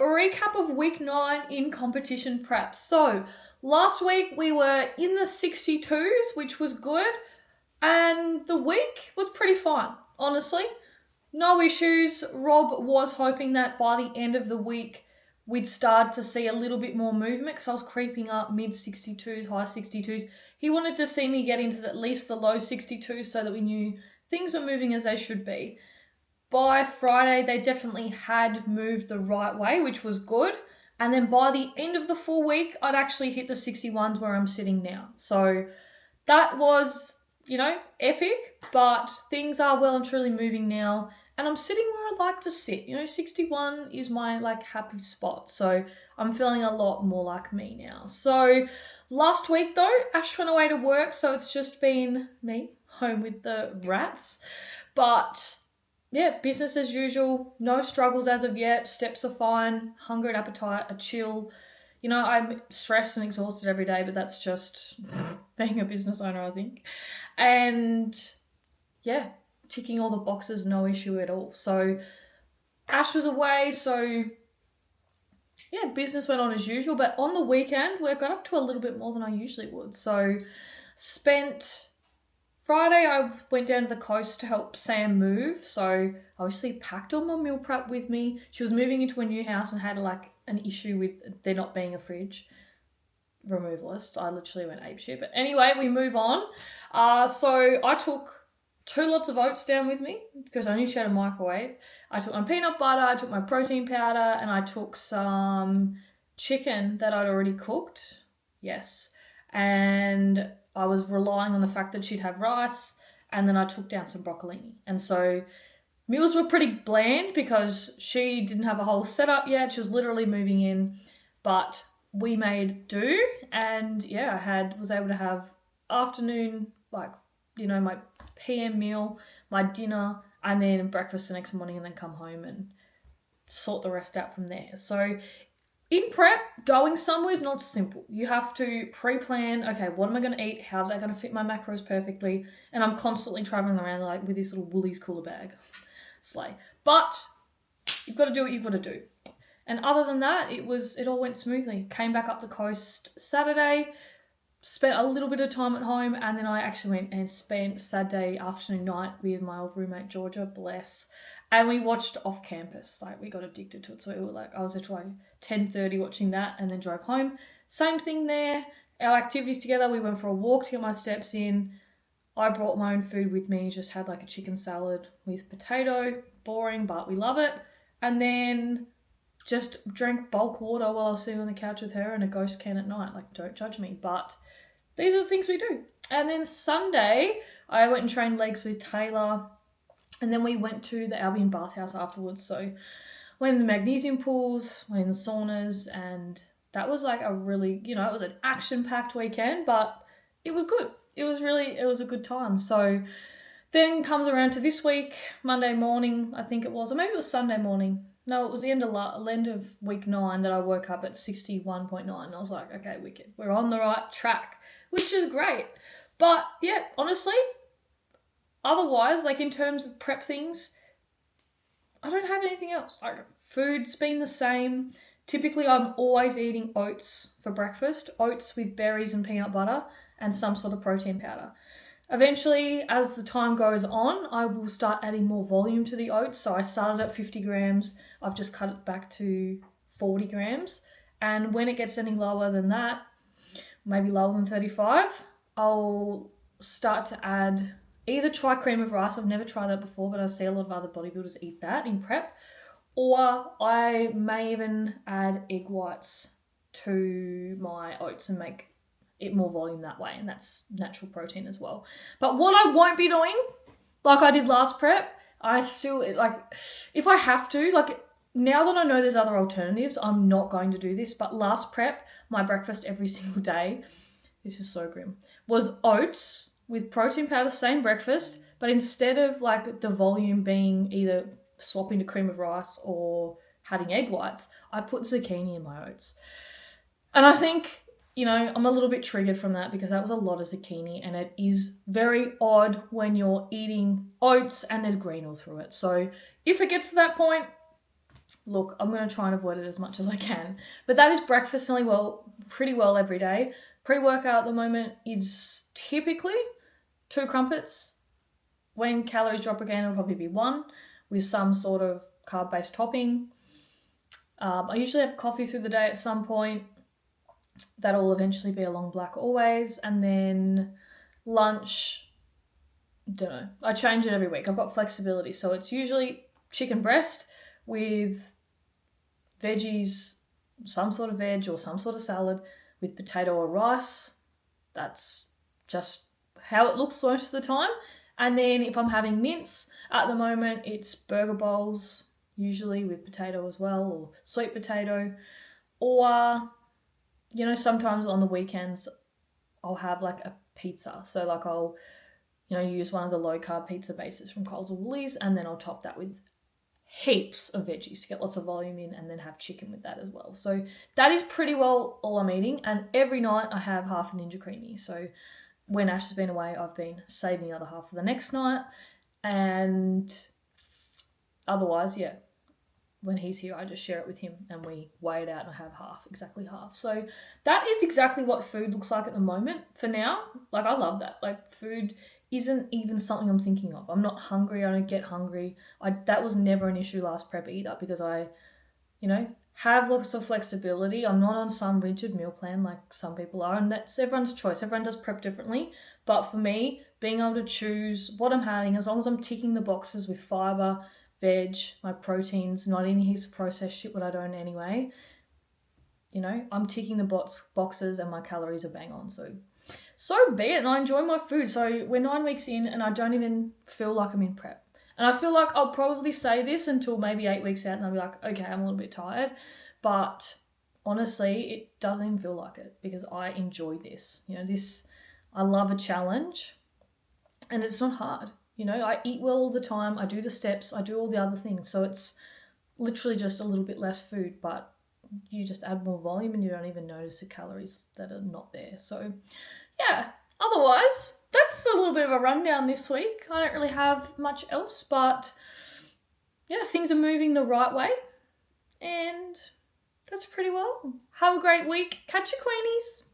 recap of week 9 in competition prep. So last week we were in the 62s, which was good. And the week was pretty fine, honestly. No issues. Rob was hoping that by the end of the week we'd start to see a little bit more movement because I was creeping up mid 62s, high 62s. He wanted to see me get into at least the low 62s so that we knew things were moving as they should be. By Friday, they definitely had moved the right way, which was good. And then by the end of the full week, I'd actually hit the 61s where I'm sitting now. So that was, epic, but things are well and truly moving now. And I'm sitting where I'd like to sit. 61 is my happy spot. So I'm feeling a lot more like me now. So last week though, Ash went away to work. So it's just been me home with the rats. But yeah, business as usual. No struggles as of yet. Steps are fine. Hunger and appetite are chill. I'm stressed and exhausted every day, but that's just being a business owner, I think. And yeah, ticking all the boxes, no issue at all. So Ash was away, so yeah, business went on as usual. But on the weekend, we got up to a little bit more than I usually would. So spent Friday, I went down to the coast to help Sam move. So obviously packed all my meal prep with me. She was moving into a new house and had an issue with there not being a fridge. Removalists. I literally went apeshit. But anyway, we move on. So I took 2 lots of oats down with me because I knew she had a microwave. I took my peanut butter, I took my protein powder, and I took some chicken that I'd already cooked. Yes. And I was relying on the fact that she'd have rice, and then I took down some broccolini. And so meals were pretty bland because she didn't have a whole setup yet. She was literally moving in, but we made do. And yeah, I was able to have afternoon, my PM meal, my dinner, and then breakfast the next morning, and then come home and sort the rest out from there. So in prep, going somewhere is not simple. You have to pre-plan, okay, what am I going to eat? How's that going to fit my macros perfectly? And I'm constantly traveling around with this little Woolies cooler bag. Slay. But you've got to do what you've got to do. And other than that, it all went smoothly. Came back up the coast Saturday, spent a little bit of time at home, and then I actually went and spent Saturday afternoon, night with my old roommate Georgia, bless. And we watched Off Campus. We got addicted to it. So we were I was there till 10:30 watching that and then drove home. Same thing there. Our activities together, we went for a walk to get my steps in. I brought my own food with me, just had a chicken salad with potato. Boring, but we love it. And then just drank bulk water while I was sitting on the couch with her and a ghost can at night. Don't judge me, but these are the things we do. And then Sunday, I went and trained legs with Taylor. And then we went to the Albion bathhouse afterwards. So went in the magnesium pools, went in the saunas, and that was a really, it was an action-packed weekend, but it was good. It was a good time. So then comes around to this week, Monday morning, I think it was, or maybe it was Sunday morning. No, it was the end of week 9 that I woke up at 61.9. And I was like, okay, wicked. We're on the right track, which is great. But yeah, honestly, otherwise, in terms of prep things, I don't have anything else. Food's been the same. Typically, I'm always eating oats for breakfast, oats with berries and peanut butter and some sort of protein powder. Eventually, as the time goes on, I will start adding more volume to the oats. So I started at 50 grams. I've just cut it back to 40 grams. And when it gets any lower than that, maybe lower than 35, I'll start to add either try cream of rice. I've never tried that before, but I see a lot of other bodybuilders eat that in prep. Or I may even add egg whites to my oats and make it more volume that way, and that's natural protein as well. But what I won't be doing, like I did last prep, I still, if I have to, now that I know there's other alternatives, I'm not going to do this, but last prep, my breakfast every single day, this is so grim, was oats with protein powder, same breakfast, but instead of the volume being either swapping to cream of rice or having egg whites, I put zucchini in my oats. And I think, I'm a little bit triggered from that because that was a lot of zucchini, and it is very odd when you're eating oats and there's green all through it. So if it gets to that point, look, I'm going to try and avoid it as much as I can. But that is breakfast pretty well every day. Pre-workout at the moment is typically 2 crumpets. When calories drop again, it'll probably be 1 with some sort of carb-based topping. I usually have coffee through the day at some point. That'll eventually be a long black always. And then lunch, don't know. I change it every week. I've got flexibility. So it's usually chicken breast with veggies, some sort of veg or some sort of salad with potato or rice. That's just how it looks most of the time. And then if I'm having mince, at the moment it's burger bowls, usually with potato as well, or sweet potato. Or, sometimes on the weekends I'll have like a pizza. So like I'll, use one of the low carb pizza bases from Coles or Woolies, and then I'll top that with heaps of veggies to get lots of volume in, and then have chicken with that as well. So that is pretty well all I'm eating. And every night I have half a Ninja Creamy. So when Ash has been away, I've been saving the other half for the next night. And otherwise, yeah, when he's here, I just share it with him and we weigh it out and I have exactly half. So that is exactly what food looks like at the moment for now. Like, I love that. Like, food isn't even something I'm thinking of. I'm not hungry. I don't get hungry. That was never an issue last prep either, because I, have lots of flexibility. I'm not on some rigid meal plan like some people are, and that's everyone's choice. Everyone does prep differently. But for me, being able to choose what I'm having, as long as I'm ticking the boxes with fiber, veg, my proteins, not eating heaps of processed shit, what I don't anyway, I'm ticking the boxes and my calories are bang on. So be it, and I enjoy my food. So we're 9 weeks in and I don't even feel like I'm in prep. And I feel like I'll probably say this until maybe 8 weeks out and I'll be like, okay, I'm a little bit tired. But honestly, it doesn't even feel like it, because I enjoy this. I love a challenge, and it's not hard. I eat well all the time. I do the steps. I do all the other things. So it's literally just a little bit less food, but you just add more volume and you don't even notice the calories that are not there. So yeah, otherwise, that's a little bit of a rundown this week. I don't really have much else, but yeah, things are moving the right way, and that's pretty well. Have a great week. Catch you, Queenies.